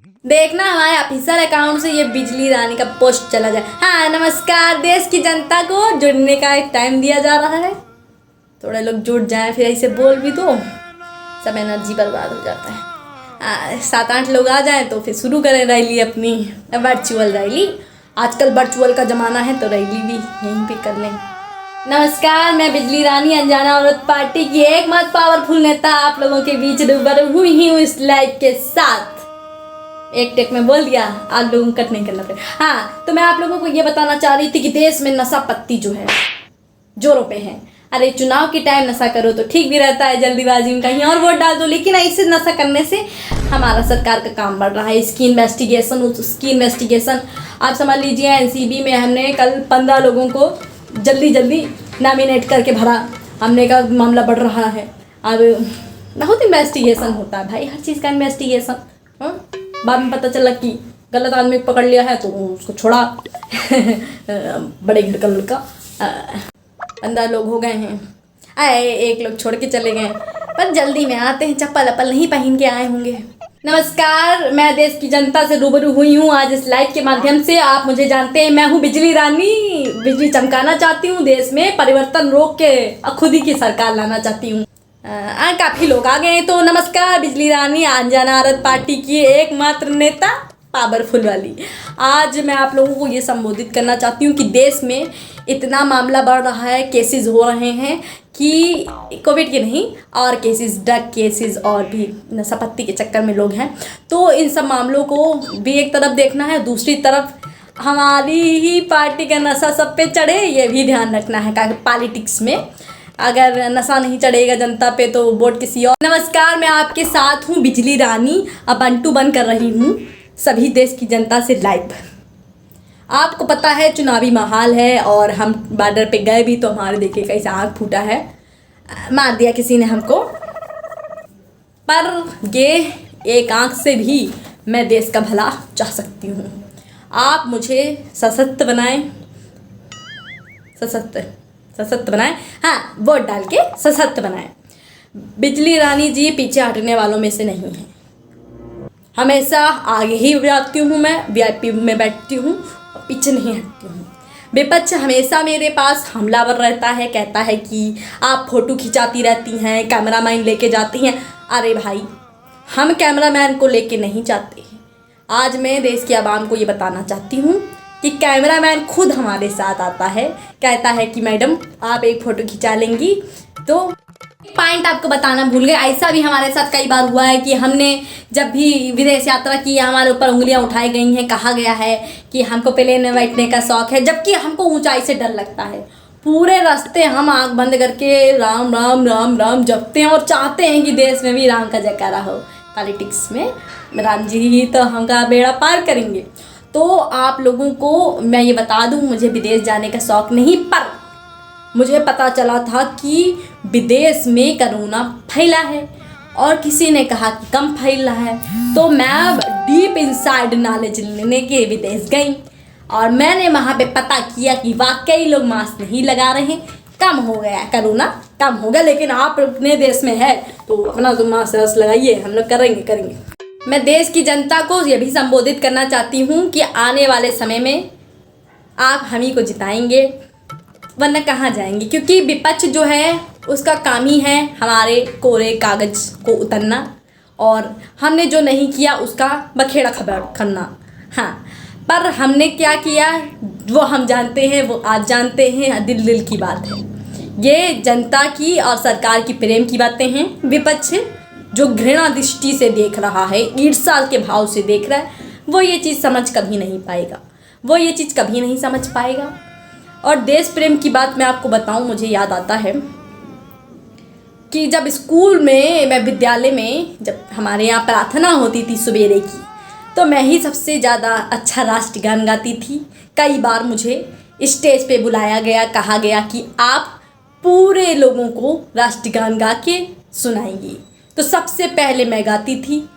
देखना हमारे official account से ये बिजली रानी का पोस्ट चला जाए। हाँ नमस्कार, देश की जनता को जुड़ने का एक टाइम दिया जा रहा है, थोड़े लोग जुड़ जाएं, फिर ऐसे बोल भी दो, सब एनर्जी बर्बाद हो जाता है। 7-8 लोग आ जाएं तो फिर शुरू करें रैली अपनी, वर्चुअल रैली। आजकल वर्चुअल का ज़माना है तो रैली भी यहीं पे कर लें। नमस्कार, मैं बिजली रानी अनजाना औरत पार्टी की एकमात्र पावरफुल नेता आप लोगों के बीच रूबरू हुई हूँ इस लाइव के साथ। एक टेक में बोल दिया, आप लोगों को कट नहीं करना पड़ेगा। हाँ, तो मैं आप लोगों को ये बताना चाह रही थी कि देश में नशा पत्ती जो है जोरों पे है। अरे चुनाव के टाइम नशा करो तो ठीक भी रहता है, जल्दीबाजी में कहीं और वोट डाल दो, लेकिन ऐसे नशा करने से हमारा सरकार का काम बढ़ रहा है। इसकी इन्वेस्टिगेशन आप समझ लीजिए। एनसीबी में हमने कल 15 लोगों को जल्दी नॉमिनेट करके भरा, हमने का मामला बढ़ रहा है। अब बहुत इन्वेस्टिगेशन होता है भाई, हर चीज़ का इन्वेस्टिगेशन। बाद में पता चला कि गलत आदमी को पकड़ लिया है तो उसको छोड़ा बड़े घर का लड़का। 15 लोग हो गए हैं, आए 1 लोग छोड़ के चले गए, पर जल्दी में आते हैं, चप्पल अप्पल नहीं पहन के आए होंगे। नमस्कार, मैं देश की जनता से रूबरू हुई हूँ आज इस लाइव के माध्यम से। आप मुझे जानते हैं, मैं हूँ बिजली रानी। बिजली चमकाना चाहती हूँ, देश में परिवर्तन रोक के खुद ही की सरकार लाना चाहती हूँ। काफ़ी लोग आ गए हैं, तो नमस्कार, बिजली रानी अनजाना औरत पार्टी की एकमात्र नेता पावरफुल वाली। आज मैं आप लोगों को ये संबोधित करना चाहती हूँ कि देश में इतना मामला बढ़ रहा है, केसेस हो रहे हैं कि कोविड के नहीं और केसेस, ड्रग केसेस और भी नशा पत्ती के चक्कर में लोग हैं। तो इन सब मामलों को भी एक तरफ देखना है, दूसरी तरफ हमारी ही पार्टी का नशा सब पे चढ़े ये भी ध्यान रखना है। क्योंकि पॉलिटिक्स में अगर नशा नहीं चढ़ेगा जनता पे तो वोट किसी और। नमस्कार, मैं आपके साथ हूँ बिजली रानी, अब बंटू बन कर रही हूँ सभी देश की जनता से लाइव। आपको पता है चुनावी माहौल है और हम बॉर्डर पे गए भी तो हमारे देखिए कैसे आँख फूटा है, मार दिया किसी ने हमको। पर ये एक आँख से भी मैं देश का भला चाह सकती हूँ। आप मुझे सशक्त बनाएं, सशक्त बनाएं, हाँ वोट डाल के सशक्त बनाएं। बिजली रानी जी पीछे हटने वालों में से नहीं है, हमेशा आगे ही जाती हूँ, मैं वीआईपी में बैठती हूँ, पीछे नहीं हटती हूँ। विपक्ष हमेशा मेरे पास हमलावर रहता है, कहता है कि आप फोटो खिंचाती रहती हैं, कैमरामैन लेके जाती हैं। अरे भाई, हम कैमरामैन को लेके नहीं जाते। आज मैं देश की आवाम को ये बताना चाहती हूँ कि कैमरामैन खुद हमारे साथ आता है, कहता है कि मैडम आप एक फ़ोटो खिंचा लेंगी। तो पॉइंट आपको बताना भूल गए, ऐसा भी हमारे साथ कई बार हुआ है कि हमने जब भी विदेश यात्रा की हमारे ऊपर उंगलियां उठाई गई हैं, कहा गया है कि हमको प्लेन में बैठने का शौक़ है, जबकि हमको ऊंचाई से डर लगता है। पूरे रास्ते हम आँख बंद करके राम राम राम राम जपते हैं और चाहते हैं कि देश में भी राम का जयकारा हो। पॉलिटिक्स में राम जी ही तो हमका बेड़ा पार करेंगे। तो आप लोगों को मैं ये बता दूं, मुझे विदेश जाने का शौक़ नहीं, पर मुझे पता चला था कि विदेश में कोरोना फैला है और किसी ने कहा कि कम फैला है। तो मैं डीप इनसाइड नॉलेज लेने के विदेश गई और मैंने वहाँ पे पता किया कि वाकई लोग मास्क नहीं लगा रहे हैं, कम हो गया कोरोना, कम हो गया। लेकिन आप अपने देश में है तो अपना तो मास्क लगाइए, हम लोग करेंगे। मैं देश की जनता को ये भी संबोधित करना चाहती हूँ कि आने वाले समय में आप हम ही को जिताएंगे, वरना कहाँ जाएंगे। क्योंकि विपक्ष जो है उसका काम ही है हमारे कोरे कागज़ को उतरना और हमने जो नहीं किया उसका बखेड़ा खबर करना। हाँ, पर हमने क्या किया वो हम जानते हैं, वो आज जानते हैं, दिल की बात है। ये जनता की और सरकार की प्रेम की बातें हैं। विपक्ष जो घृणा दृष्टि से देख रहा है, ईर्ष्या के भाव से देख रहा है, वो ये चीज़ समझ कभी नहीं पाएगा, और देश प्रेम की बात मैं आपको बताऊं, मुझे याद आता है कि जब स्कूल में, मैं विद्यालय में, जब हमारे यहाँ प्रार्थना होती थी सवेरे की, तो मैं ही सबसे ज़्यादा अच्छा राष्ट्रगान गाती थी। कई बार मुझे स्टेज पे बुलाया गया, कहा गया कि आप पूरे लोगों को राष्ट्रगान गा के सुनाएंगी, तो सबसे पहले मैं गाती थी।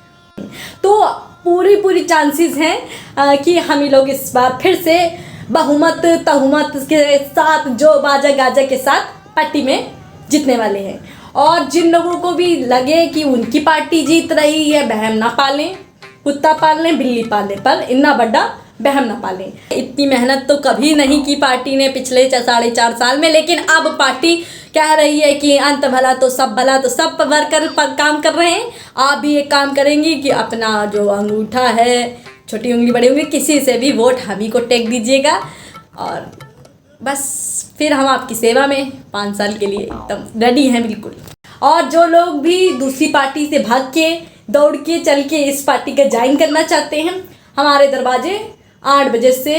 तो पूरी चांसेस हैं कि हम ही लोग इस बार फिर से बहुमत तहुमत के साथ, जो बाजा गाजा के साथ पार्टी में जीतने वाले हैं। और जिन लोगों को भी लगे कि उनकी पार्टी जीत रही है, वहम ना पालें, कुत्ता पाल लें, बिल्ली पाल लें, पर इतना बड़ा वहम ना पालें। इतनी मेहनत तो कभी नहीं की पार्टी ने पिछले 4.5 साल में, लेकिन अब पार्टी कह रही है कि अंत भला तो सब भला, तो सब वर्कर काम कर रहे हैं। आप भी एक काम करेंगी कि अपना जो अंगूठा है, छोटी उंगली बड़ी उंगली, किसी से भी वोट हम ही को टेक दीजिएगा और बस फिर हम आपकी सेवा में 5 साल के लिए एकदम रेडी हैं बिल्कुल। और जो लोग भी दूसरी पार्टी से भाग के दौड़ के चल के इस पार्टी का ज्वाइन करना चाहते हैं, हमारे दरवाजे 8 बजे से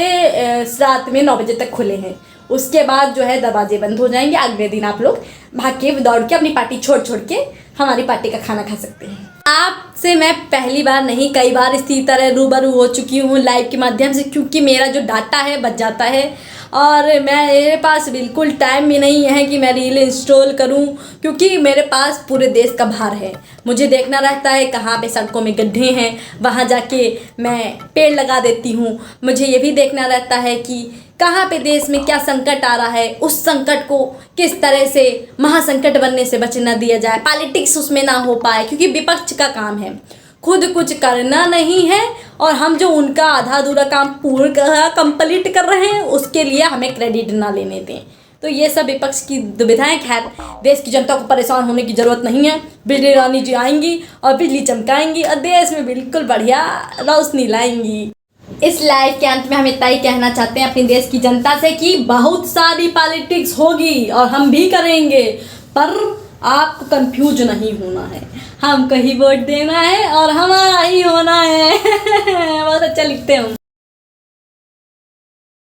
रात में 9 बजे तक खुले हैं। उसके बाद जो है दरवाजे बंद हो जाएंगे। अगले दिन आप लोग भाग के दौड़ के अपनी पार्टी छोड़ के हमारी पार्टी का खाना खा सकते हैं। आपसे मैं पहली बार नहीं, कई बार इसी तरह रूबरू हो चुकी हूँ लाइव के माध्यम से, क्योंकि मेरा जो डाटा है बच जाता है और मेरे पास बिल्कुल टाइम भी नहीं है कि मैं रील इंस्टॉल करूं, क्योंकि मेरे पास पूरे देश का भार है। मुझे देखना रहता है कहाँ पे सड़कों में गड्ढे हैं, वहाँ जाके मैं पेड़ लगा देती हूँ। मुझे ये भी देखना रहता है कि कहाँ पे देश में क्या संकट आ रहा है, उस संकट को किस तरह से महासंकट बनने से बचना दिया जाए, पॉलिटिक्स उसमें ना हो पाए, क्योंकि विपक्ष का काम है खुद कुछ करना नहीं है और हम जो उनका आधा अधूरा काम पूरा कंप्लीट कर रहे हैं उसके लिए हमें क्रेडिट ना लेने दें। तो ये सब विपक्ष की दुविधाएं। खैर, देश की जनता को परेशान होने की ज़रूरत नहीं है। बिजली रानी जी आएंगी और बिजली चमकाएंगी और देश में बिल्कुल बढ़िया रोशनी लाएंगी। इस लाइव के अंत में हम इतना ही कहना चाहते हैं अपने देश की जनता से कि बहुत सारी पॉलिटिक्स होगी और हम भी करेंगे, पर आपको कंफ्यूज नहीं होना है। हमको ही वोट देना है और हमारा ही होना है। बहुत अच्छा लिखते हैं हम।